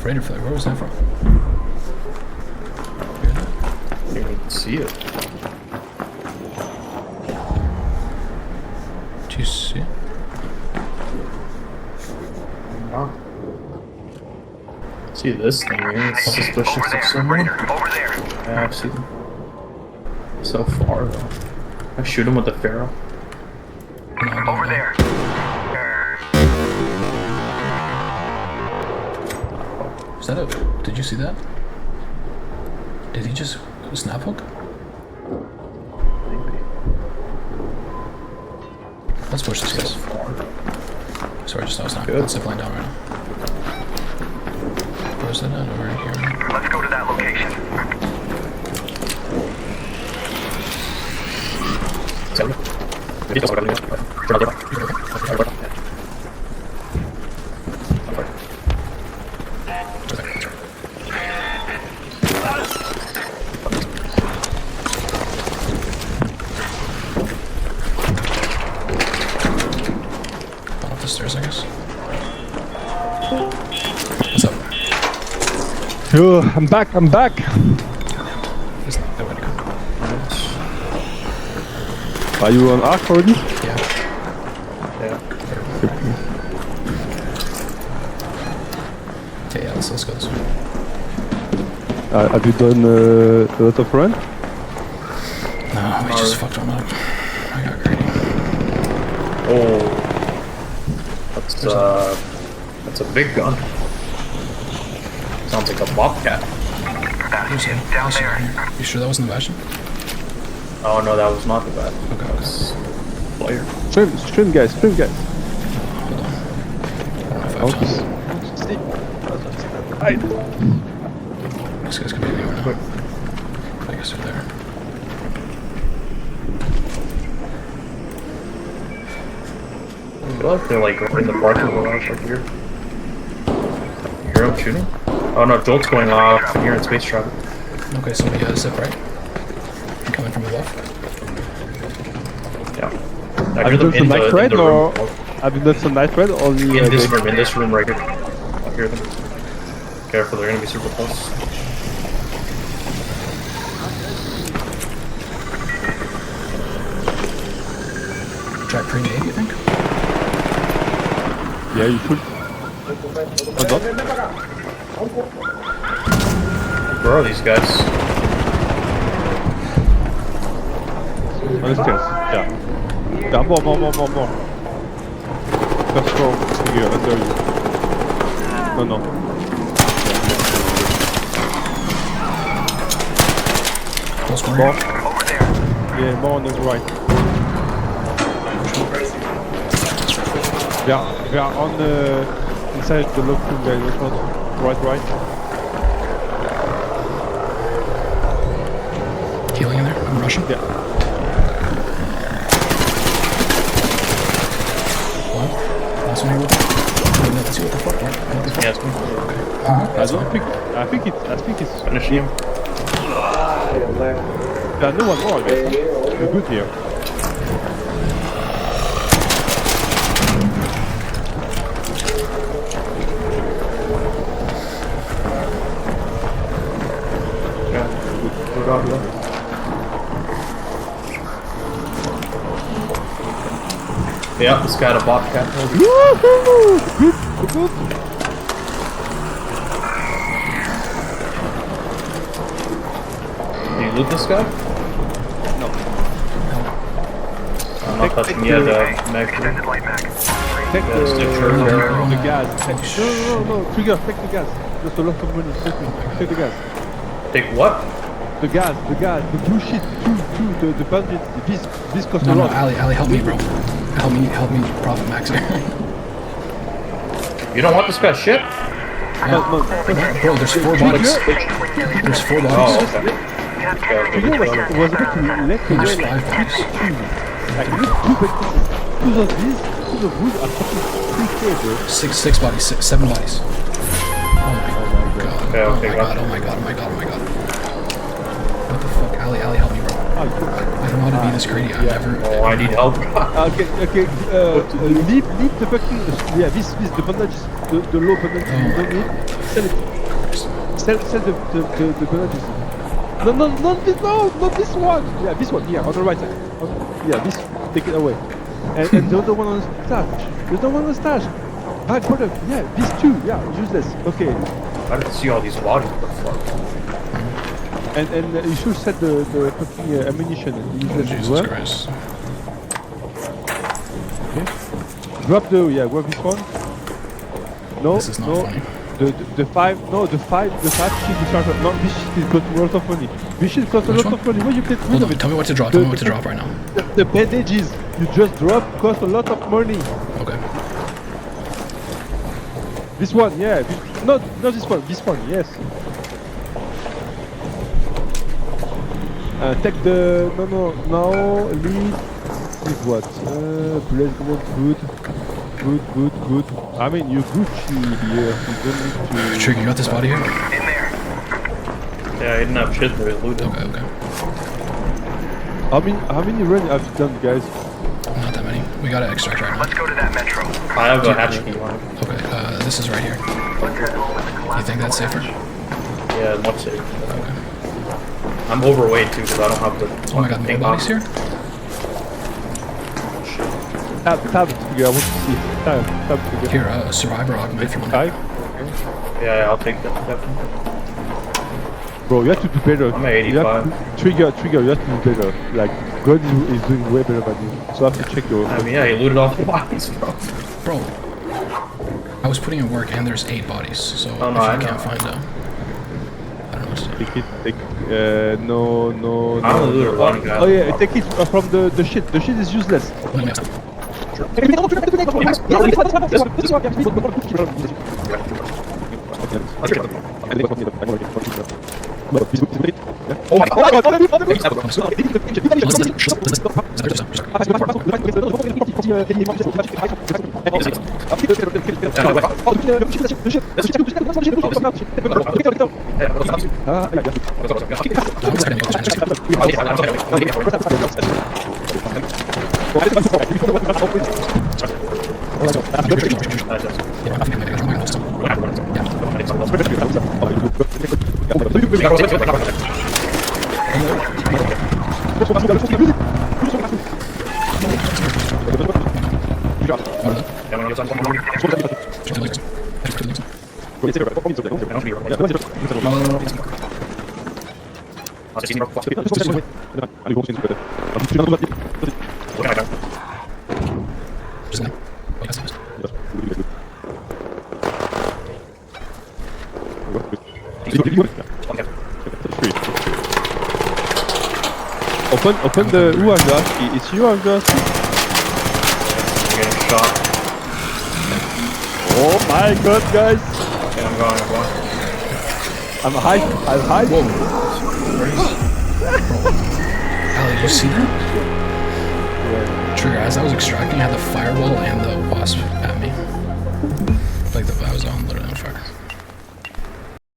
self-rated for that. Where was that from? I didn't even see it. Do you see it? Oh. See this thing here? It's suspicious of someone. Over there. Yeah, I see them. So far though. I shoot him with the Pharaoh. No, Over there. Is that a... Did you see that? Did he just snap hook? Maybe. Let's push this guys. Sorry, just thought it was not. Good. Let's zip line down right now. Where's that at? Over here. Let's go to that location. Gone up the stairs, I guess. What's up? Yo, I'm back. There's no way to go. Are you on Ark already? Yeah. Yeah. Okay, yeah, let's go this way. Have you done a lot of run? No, we just fucked one up. I got greedy. Oh. That's a big gun. Sounds like a bobcat. There's a Down Bastion there. in here. You sure that wasn't the Bastion? Oh no, that was not the bat. Okay, That was player. Stream guys. Hold on. I don't know if I have time. This guy's gonna be anywhere now. I guess they're there. I feel like they're like in the parking garage up here. You hear him shooting? Oh no, Jolt's going off here in space travel. Okay, so we zip right. I'm coming from the left. Yeah. I Have hear you them done some night raid the or room. have you done some night raid? Only In this room right here. I hear them. Careful, they're gonna be super close. Try pre-nade, you think? Yeah, you should. Hold on. Where are these guys? On the stairs. Yeah. Yeah, more. First floor, here, under you. No. Close corner. More. Over there. Yeah, more on the right. We are on inside the lock room, guys. Which one? Right. Healing in there. I'm rushing. Yeah. One. Last one here with me. Let's see what the fuck. Yes. I think it's Finish him. yeah, no one more, guys. We're good here. Yeah, this guy had a bobcat. Woohoo! Good. Did you loot this guy? No. I'm not touching yet, Meg. Extended light mag. Take Yeah, stick shirt there. the gas. No. Trigger, take the gas. There's a lot of money. Take the gas. Take what? The gas, the blue shit, the bandit, this costs a No, lot. Ali, help me, bro. Help me, Profit Max here. You don't want this guy's shit? No, Bro, there's 4 bodies. There's 4 Oh, bodies. okay. You know what was a bit left There's away, 5 bodies. like two of these, two of wood are fucking 3K, bro. 6 bodies, 7 bodies. Oh my god. Okay, Oh okay, my gotcha. god. What the fuck? Ali, help me, bro. I don't know how to be this greedy. I've never... Oh, I need help. Okay, leave the fucking, yeah, this, the bandages, the low bandages you don't need, sell it. Sell the bandages. No, not this one. Yeah, this one. Yeah, on the right side. Yeah, this. Take it away. And the other one on the stash. The other one on the stash. Bad product. Yeah, these two. Yeah, useless. Okay. I didn't see all these bodies. What the fuck? And you should set the fucking ammunition Oh, useless as Jesus well. Christ. Okay. Drop grab this one. No, This is not no. funny. The five shit discharger. No, this shit is cost a lot of money. This shit costs a Which lot one? of money. Why you get rid Hold of on, it? tell me what to drop. Tell me what to drop right now. The bandages you just drop cost a lot of money. Okay. This one, yeah. Not this one. This one, yes. Take the now lead with what? Bless good. I mean you Gucci here. You don't need to. Trigger, you got this body here? Yeah, I didn't have shit there. Looted. Okay. How many runs have you done, guys? Not that many. We gotta extract right now. Let's go to that metro. I have a hatch key one. Okay, this is right here. You think that's safer? Yeah, much safer. Okay. I'm overweight too, because I don't have the. Oh my god, more thing bodies on. here? Tab figure. I want to see. Tab figure. Here, survivor augment for money. Five. Yeah, I'll take that. Definitely. Bro, you have to do better. I'm at You have 85. to, trigger, you have to do better. Like, God is doing way better than you. So I have to check your... I mean, yeah, he looted all the bodies, bro. Bro, I was putting in work and there's 8 bodies, so Oh, no, if I you know. can't find them, I don't know what to do. Take it, no. I only looted one guy. Oh yeah, take it from the shit. The shit is useless. Let me ask. Oh my god! Open the Uanga. It's Uanga. I'm getting shot. Oh my god, guys! Okay, I'm going. I'm high. Whoa. Ali, did you see that? Trigger, as I was extracting, I had the firewall and the wasp at me. Like, I was on literally on fire.